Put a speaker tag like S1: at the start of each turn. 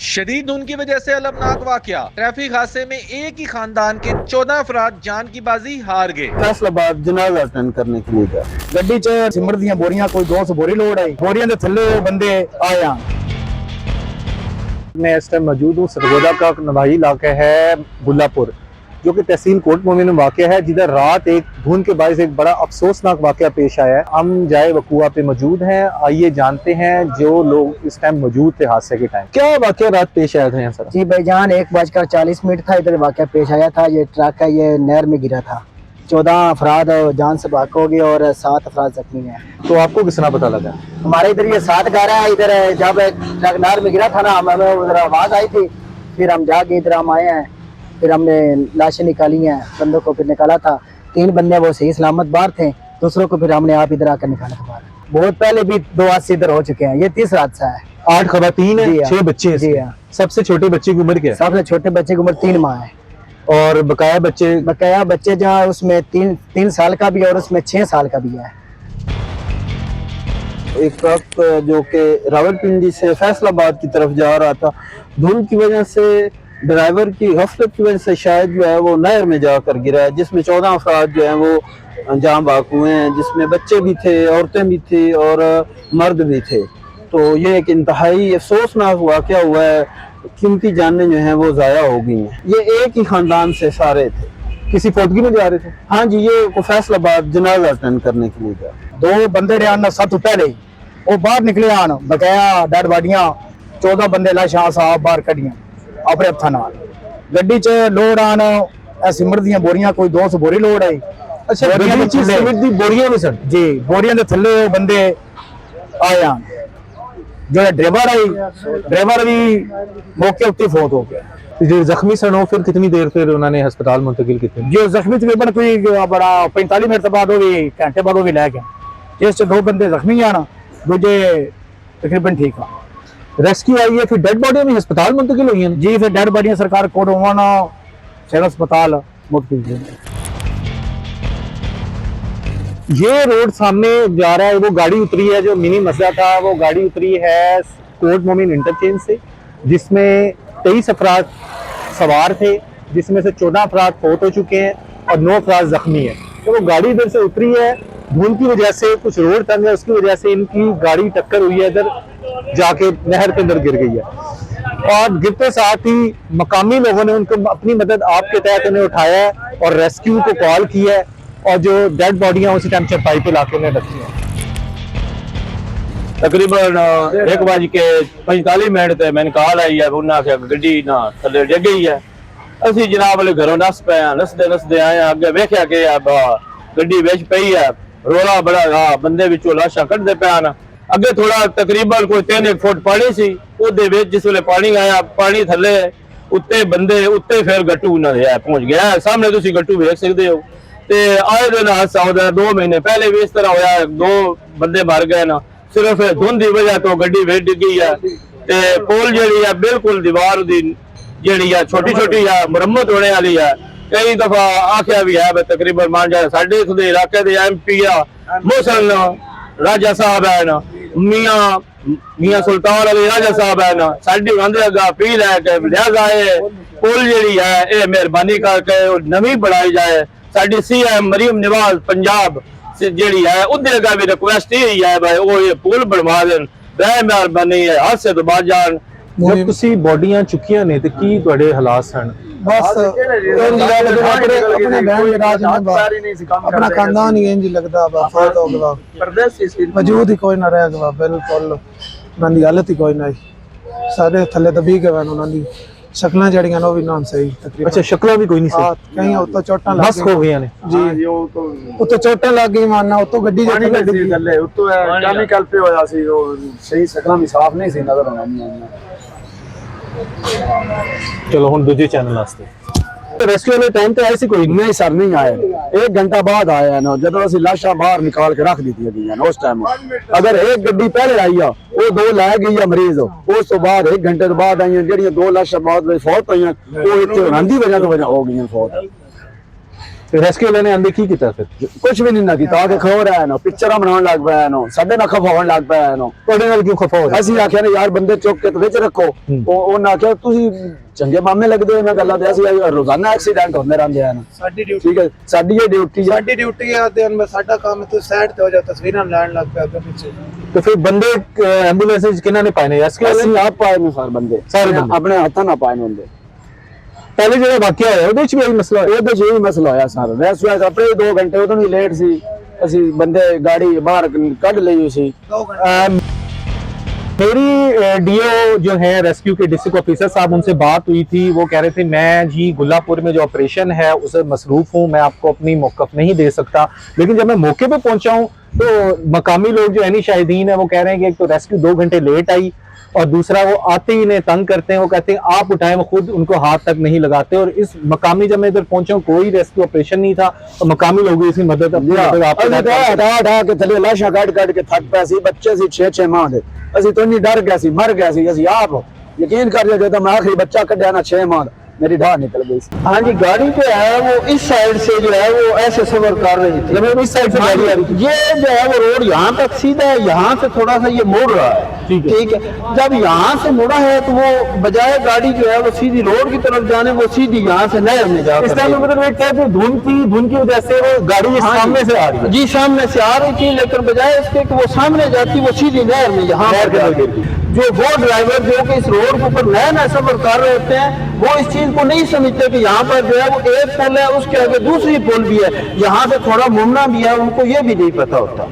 S1: शदीद धुंध की वजह से अलमनाक वाकया। ट्रैफिक हादसे में एक ही खानदान के 14 अफराद जान की बाजी हार गए।
S2: फैसलाबाद जनाजा अटेंड करने के लिए गया।
S3: गड्डी च सिमर दियां बोरियां कोई 200 बोरी लोड आई, बोरियां दे थल्ले बंदे आया।
S4: मैं इस टाइम मौजूद हूँ सरगोदा का नवाही इलाका है गुल्लापुर, जो कि तहसील कोट मोमिन में वाक़ है, जिधर रात एक धुंध के बायस एक बड़ा अफसोसनाक वाक़या पेश आया है। हम जाए वकूआ पे मौजूद हैं, आइए जानते हैं जो लोग इस टाइम मौजूद थे हादसे के टाइम। क्या वाक़या रात पेश आया था यहाँ सर?
S3: जी भाईजान, 1:40 था इधर वाकया पेश आया था। ये ट्रक है, ये नहर में गिरा था। 14 अफराद जान से बाक हो गए और 7 अफराद जख्मी हैं।
S4: तो आपको किस तरह पता लगा?
S3: हमारे इधर ये 7 घर है। इधर जब ट्रक नहर में गिरा था ना, हमें उधर आवाज आई थी, फिर हम जाके इधर हम आए हैं, फिर हमने लाशें निकाली हैं, बंदों को फिर निकाला था। 3 बंदे वो सही सलामत बाहर थे, दूसरों को फिर हमने आप इधर आकर निकाला था बाहर। बहुत पहले भी 2 हादसे इधर हो चुके हैं, ये 30 हादसा है।
S4: 8 खवातीन है, 6 बच्चे हैं।
S3: जी हाँ।
S4: सबसे छोटे बच्चे की उम्र क्या है?
S3: सबसे छोटे बच्चे की उम्र 3 माह है।
S4: और बकाया बच्चे
S3: जहाँ उसमें 3 साल का भी है और उसमें 6 साल का भी है।
S2: एक ट्रक जो कि रावलपिंडी से फैसलाबाद की तरफ जा रहा था, धुंध की वजह से ड्राइवर की गफलत की वजह से शायद जो है वो नहर में जाकर गिरा है, जिसमें 14 अफराद जो हैं वो जान बाक हुए हैं, जिसमें बच्चे भी थे, औरतें भी थी और मर्द भी थे। तो ये एक इंतहाई अफसोसनाक वाक़या हुआ है, कीमती जानें जो हैं वो ज़ाया हो गई हैं। ये एक ही ख़ानदान से सारे थे,
S4: किसी फौतगी में जा रहे थे?
S2: हाँ जी, ये फैसलाबाद जनाजा अटेंड करने के लिए गया।
S3: 2 बंदे ने आना सब तो पहले ही वो बाहर निकले आन, बकाया डेड बॉडियां 14 बंदे लाशां साहब बाहर कढ़ियां अपने हत्थां नाल। गड्डी च लोड आन सिमर दियां बोरियां कोई 200 बोरी लोड आई।
S4: अच्छा, सीमेंट दी बोरियां में सर?
S3: जी, बोरियां दे थल्ले बंदे आया। जो ड्राइवर भी मौके उत्ते फौत हो गया।
S4: जो जख्मी सन हो फिर कितनी देर फिर उन्होंने अस्पताल मुंतकिल किए?
S3: जो जख्मी तकरीबन कोई बड़ा 45 मिनट बाद वो भी घंटे बाद वो भी लै गया, जिस 2 बंदे जख्मी आना, दूजे तकरीबन ठीक है।
S4: रेस्क्यू आई है, फिर डेड बॉडी में अस्पताल मुंतकिल हुई है?
S3: जी, फिर डेड बॉडियां सरकार कोट होना सिविल अस्पताल मुंतकिल।
S4: ये रोड सामने जा रहा है, वो गाड़ी उतरी है जो मिनी मसला था, वो गाड़ी उतरी है कोट मोमिन इंटरचेंज से, जिसमें 23 अफराद सवार थे, जिसमें से 14 अफराद फौत हो चुके हैं और 9 अफराद जख्मी है। तो वो गाड़ी इधर से उतरी है, धुंध की वजह से कुछ रोड तंग है, उसकी वजह से इनकी गाड़ी टक्कर हुई है, इधर जाके नहर के अंदर गिर गई है। और गिरते साथ ही मकामी लोगों ने उनको अपनी मदद आपके तहत उन्हें उठाया है और रेस्क्यू को कॉल किया है, और जो डेड बॉडियां उसी टाइम चरपाई पे इलाके में रखी हैं।
S5: तकरीबन 1:45 ਤੇ ਮੈਨੂੰ ਕਾਲ ਆਈ ਹੈ, ਉਹਨਾਂ ਆਖਿਆ ਗੱਡੀ ਨਾ ਥੱਲੇ ਡਿੱਗ ਗਈ ਹੈ। ਅਸੀਂ ਜਨਾਬ ਵਾਲੇ ਘਰੋਂ ਨਸ ਪਏ ਆ, ਨਸਦੇ ਆਏ ਆ, ਅੱਗੇ ਵੇਖਿਆ ਕਿ ਗੱਡੀ ਵਿੱਚ ਪਈ ਹੈ, ਰੋਲਾ ਬੜਾ ਆ, ਬੰਦੇ ਵਿੱਚੋਂ ਲਾਸ਼ਾਂ ਕੱਢਦੇ ਪਏ ਹਨ। ਅੱਗੇ ਥੋੜਾ ਤਕਰੀਬਨ ਕੋਈ 3 ਫੁੱਟ ਪਾਣੀ ਸੀ, ਉਹਦੇ ਵਿੱਚ ਜਿਸ ਵੇਲੇ ਪਾਣੀ ਆਇਆ, ਪਾਣੀ ਥੱਲੇ ਉੱਤੇ ਬੰਦੇ ਉੱਤੇ ਫਿਰ ਗੱਟੂ ਨਾ ਰਿਹਾ ਪਹੁੰਚ ਗਿਆ। ਸਾਹਮਣੇ ਤੁਸੀਂ ਗੱਟੂ ਵੇਖ ਸਕਦੇ ਹੋ। ਤੇ ਆਏ ਦਿਨ ਹਾਦਸਾ ਹੁੰਦਾ, 2 ਮਹੀਨੇ ਪਹਿਲੇ ਵੀ ਇਸ ਤਰ੍ਹਾਂ ਹੋਇਆ, 2 ਬੰਦੇ ਮਰ ਗਏ ਨਾ, सिर्फ धुंध की वजह तो गड्डी वे डिगी है। ते पुल जी है बिल्कुल दीवार दी जी छोटी छोटी है, मुरम्मत होने वाली है। कई दफा आख्या भी है, तकरीबन मान जाए साढ़े इतने इलाके के MP मोहसन राजा साहब है ना, मियां सुल्तान अली राजा साहब है ना, साड़ी आंदे अगा अपील है कि लिहाजा पुल जी है ये मेहरबानी करके नवी बनाई जाए। साड़ी CM मरीम नवाज पंजाब जी है उधर का भी रिक्वेस्ट यही है भाई वो ये पुल बनवा देन, मेहरबानी है, हादसे तो बाद जान।
S4: जब तुसी बॉडियां चुकियां ने ते की तुहाडे हालात सन?
S6: बस अपना खानदान ही इंज लगदा फौत हो गया, वजूद ही कोई ना रह गया, बिल्कुल उन्हां दी हालत ही कोई नहीं, सारे थल्ले दबी गए उन्हां दी शक्लां जड़ियां नो भी ना सही तकरीबन।
S4: अच्छा, शक्लां भी कोई नहीं सही?
S6: कहीं उत्तो चोटां लग
S4: बस हो गई ने
S6: जी, उत्तो चोटां लग गई, मानना उत्तो गड्डी
S2: थल्ले उत्तो केमिकल पे होया सी, वो सही शक्लां भी साफ नहीं सी नजर आउंदियां।
S4: चलो हुण दूजे चैनल वास्ते
S2: रेस्क्यू वाले टाइम पे ऐसी कोई नहीं सर नहीं आए, 1 घंटा बाद आया ना, जब असं लाशा बाहर निकाल के रख दी गई उस टाइम। अगर एक गड्डी पहले आई है वो 2 लै गई है मरीज, उस तो बाद 1 घंटे तो बाद आई जी 2 लाशा बाद फौत हुई, वो रंधी वजह तो हो गई फौत।
S4: रेस्क्यू वाले ने आंदे की किया फिर
S3: कुछ भी नहीं ना ਕੀਤਾ ਆ ਕੇ ਖੋ ਰਿਹਾ ਨਾ ਪਿਕਚਰਾਂ ਬਣਾਉਣ ਲੱਗ ਪਿਆ ਨਾ ਸਾਡੇ ਨਾਲ ਖਫਾਉਣ ਲੱਗ ਪਿਆ ਨਾ
S4: ਤੁਹਾਡੇ ਨਾਲ ਕਿਉਂ ਖਫਾ ਹੋ ਰਿਹਾ
S3: ਅਸੀਂ ਆਖਿਆ ਨੇ ਯਾਰ ਬੰਦੇ ਚੁੱਕ ਕੇ ਵਿੱਚ ਰੱਖੋ ਉਹਨਾਂ ਆਖਿਆ ਤੁਸੀਂ ਚੰਗੇ ਮਾਮੇ ਲੱਗਦੇ ਹੋ ਇਹਨਾਂ ਗੱਲਾਂ ਤੇ ਅਸੀਂ ਰੋਜ਼ਾਨਾ ਐਕਸੀਡੈਂਟ ਹੁੰਦੇ ਰਹਿੰਦੇ ਹਨ
S6: ਸਾਡੀ ਡਿਊਟੀ
S3: ਠੀਕ ਹੈ ਸਾਡੀ ਇਹ ਡਿਊਟੀ ਹੈ
S6: ਸਾਡੀ ਡਿਊਟੀ ਹੈ ਤੇ ਮੈਂ ਸਾਡਾ ਕੰਮ ਤੇ ਸਾਈਡ ਤੇ ਹੋ ਜਾ ਤਸਵੀਰਾਂ ਲੈਣ ਲੱਗ ਪਿਆ ਅੱਗੇ ਪਿੱਛੇ
S4: तो फिर बंदे एम्बुलेंस किन्हों ने पाए ने रेस्क्यू वाले
S3: ਅਸੀਂ ਆਪ ਪਾਏ ਨੇ ਸਾਰੇ ਬੰਦੇ
S4: ਸਾਰੇ ਬੰਦੇ।
S3: ਆਪਣੇ ਹੱਥਾਂ ਨਾਲ ਪਾਏ ਨੇ ਹੁੰਦੇ
S4: पहले जो वाकया होया ਉਹਦੇ ਚ ਵੀ ਇਹੀ ਮਸਲਾ ਹੋਇਆ
S3: ਇਹਦੇ 'ਚ ਇਹ ਮਸਲਾ ਹੋਇਆ ਸਰ ਰੈਸਟ ਵਾਇਸ ਆਪਣੇ 2 ਘੰਟੇ ਉਦੋਂ ਵੀ ਲੇਟ ਸੀ ਅਸੀਂ ਬੰਦੇ ਗਾੜੀ ਬਾਹਰ ਕੱਢ ਲਈ ਸੀ
S6: 2 घंटे
S4: मेरी डीओ जो है रेस्क्यू के डिस्ट्रिक्ट ऑफिसर साहब उनसे बात हुई थी वो कह रहे थे मैं जी गुल्लापुर में जो ऑपरेशन है उसे मसरूफ हूँ मैं आपको अपनी मौकफ नहीं दे सकता लेकिन जब मैं मौके पे पहुंचा हूँ तो मकामी लोग जो ऐनी शाहिदीन है वो कह रहे हैं कि एक तो रेस्क्यू 2 घंटे लेट आई और दूसरा वो आते ही इन्हें तंग करते हैं वो कहते हैं आप उठाएं वो खुद उनको हाथ तक नहीं लगाते और इस मकामी जब मैं इधर पहुंचा हूँ कोई रेस्क्यू ऑपरेशन नहीं था और मकामी लोग इसकी मदद अपनी मदद आपको
S3: ਹਟਾ ਕੇ ਥੱਲੇ ਲਾਸ਼ਾਂ ਕੱਢ ਕੇ ਥੱਕ ਪਿਆ ਸੀ ਬੱਚੇ ਸੀ 6 ਮਾਹ ਦੇ ਅਸੀਂ ਤੋਂ ਨਹੀਂ ਡਰ ਗਿਆ ਸੀ ਮਰ ਗਿਆ ਸੀ ਅਸੀਂ ਆਪ ਯਕੀਨ ਕਰ ਲਿਆ ਜਦੋਂ ਮੈਂ ਆਖਰੀ ਬੱਚਾ ਕੱਢਿਆ ਨਾ 6 ਮਾਹ ਦਾ मेरी ढाल निकल गई थी।
S2: हाँ जी, गाड़ी जो है वो इस साइड से जो है वो ऐसे सफर कर रही थी,
S4: जब इस साइड से गाड़ी आ रही थी
S2: ये जो है वो रोड यहाँ तक सीधा है, यहाँ से थोड़ा सा ये मुड़ रहा है, ठीक है। जब यहाँ से मुड़ा है तो वो बजाय गाड़ी जो है वो सीधी रोड की तरफ जाने वो सीधी यहाँ से नहर में जा
S4: इस टाइम मतलब एक कहते धुंध की वजह से वो गाड़ी सामने से आ रही है
S2: जी, सामने से आ रही थी, लेकिन बजाय इसके कि वो सामने जाती वो सीधी नहर में यहाँ जो वो ड्राइवर जो कि इस रोड के ऊपर नया नया सफर कर रहे होते हैं वो इस चीज को नहीं समझते कि यहाँ पर जो है वो एक पुल है उसके आगे दूसरी पुल भी है, यहाँ से थोड़ा मुड़ना भी है, उनको ये भी नहीं पता होता।